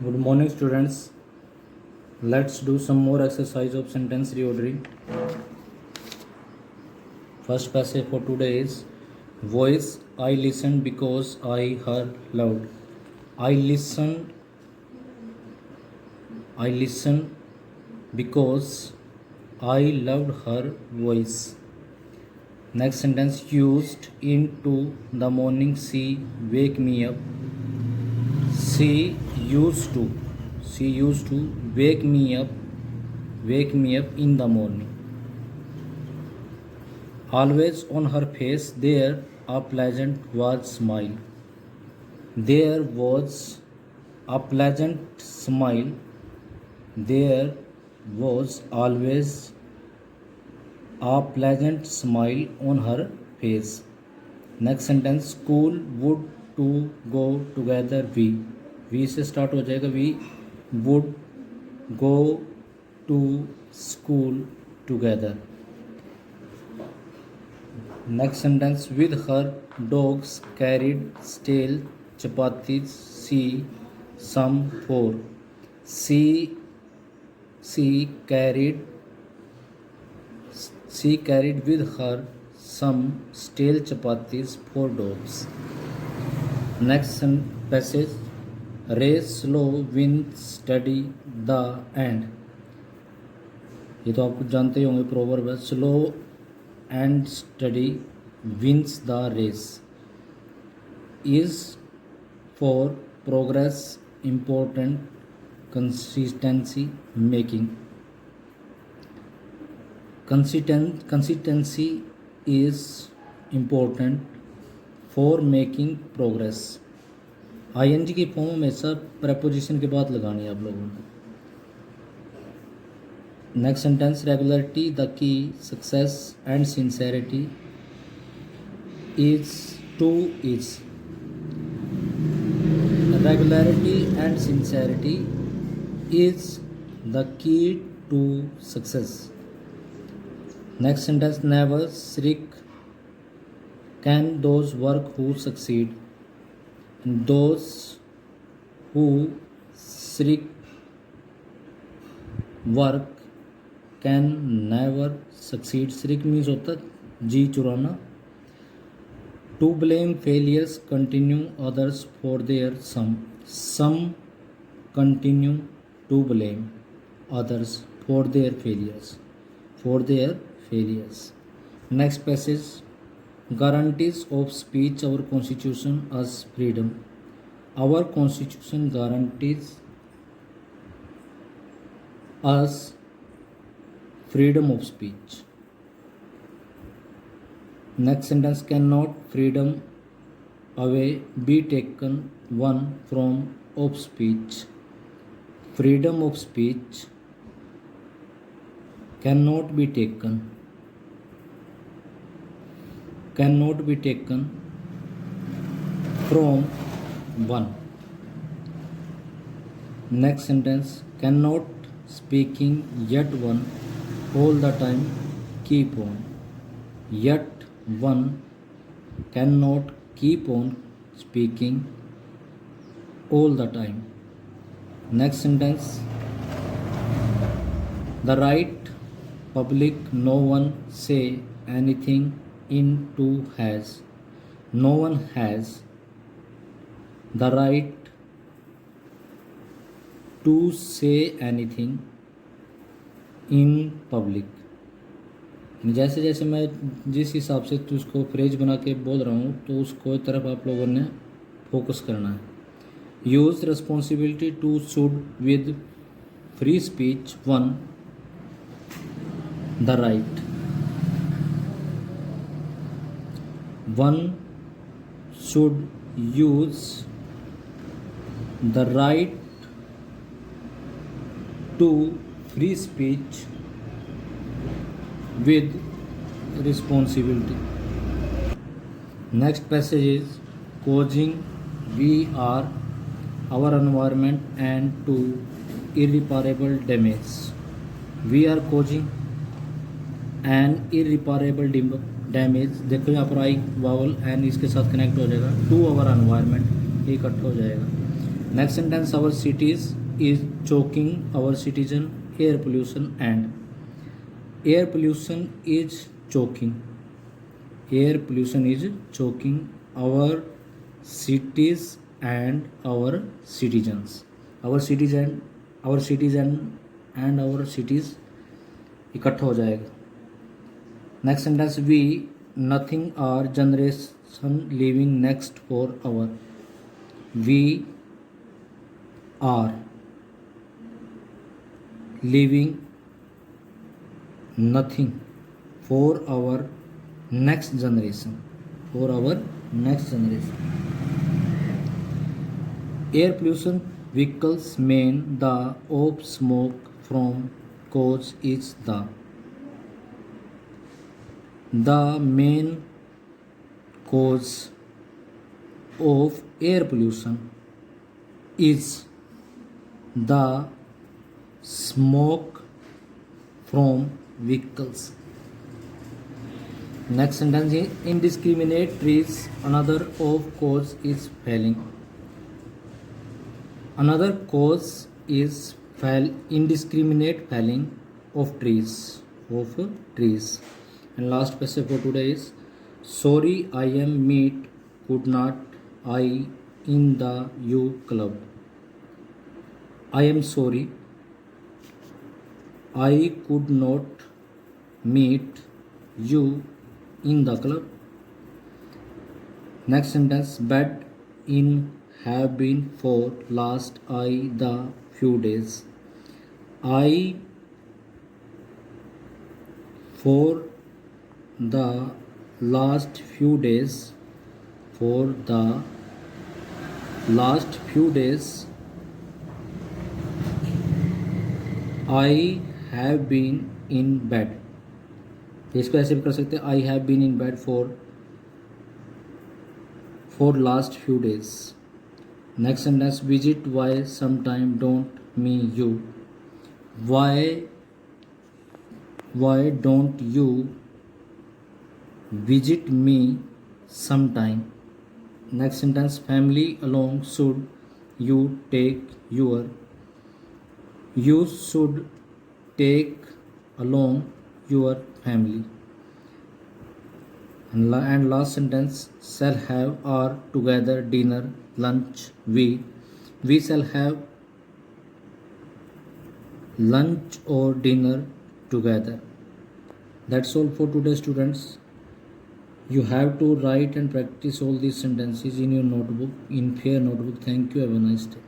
Good morning, students. Let's do some more exercise of sentence reordering. First passage for today is voice. I listened because I heard loud. I listened. I listened because I loved her voice. Next sentence used into the morning. She wake me up. She used to. She used to wake me up. Wake me up in the morning. Always on her face there a pleasant was smile. There was a pleasant smile. There was always a pleasant smile on her face. Next sentence school would to go together we से start हो जाएगा we would go to school together. Next sentence with her dogs carried stale chapatis she some for she carried with her some stale chapatis for dogs. Next passage race slow win steady the end. ये तो आप जानते ही होंगे proverb है slow and steady wins the race. Is for progress important consistency making. Consistency is important for making progress. ing की form हमेशा preposition के बाद लगानी है आप लोगों को. Next sentence regularity the key success and sincerity is to is. Regularity and sincerity is the key to success. Next sentence never shirk can those work who succeed. And those who shirk work can never succeed. Shirk means होता जी चुराना. To blame failures continue others for their some continue to blame others for their failures. Next passage guarantees of speech our constitution as freedom. Our constitution guarantees us freedom of speech. Next sentence cannot freedom away be taken one from of speech. Freedom of speech cannot be taken from one. Next sentence cannot speaking yet one all the time keep on. Yet one cannot keep on speaking all the time. Next sentence the right public no one say anything into has. No one has the right to say anything in public. जैसे जैसे मैं जिस हिसाब से तो उसको phrase बना के बोल रहा हूँ तो उसको तरफ आप लोगों ने फोकस करना है. Use responsibility to should with free speech one the right. One should use the right to free speech with responsibility. Next passage is causing we are our environment and to irreparable damage. We are causing an irreparable damage. देखो यहाँ पर आई vowel and इसके साथ connect हो जाएगा to our environment ये इकट्ठा हो जाएगा. Next sentence, our cities is choking our citizen air pollution, and air pollution is choking. Air pollution is choking our cities and our citizens. Our citizen and our cities इकट्ठा हो जाएगा. Next sentence, we nothing our generation living next for our. We are living nothing for our next generation. For our next generation. Air pollution vehicles mean the of smoke from cause is the main cause of air pollution is the smoke from vehicles. Next sentence is indiscriminate trees. Another of cause is felling. Another cause is indiscriminate felling of trees. And last passage for today is sorry I am meet could not I in the U club. I am sorry I could not meet you in the club. Next sentence, bed in have been for last I the few days. I for the last few days. For the last few days I have been in bed. इसको ऐसे भी कर सकते हैं, I have been in bed for last few days. Next sentence, visit why sometime don't me you. Why don't you visit me sometime. Next sentence, family along should you take your. You should take along your family. And last sentence, shall have or together dinner, lunch. We shall have lunch or dinner together. That's all for today, students. You have to write and practice all these sentences in your notebook, in fair notebook. Thank you. Have a nice day.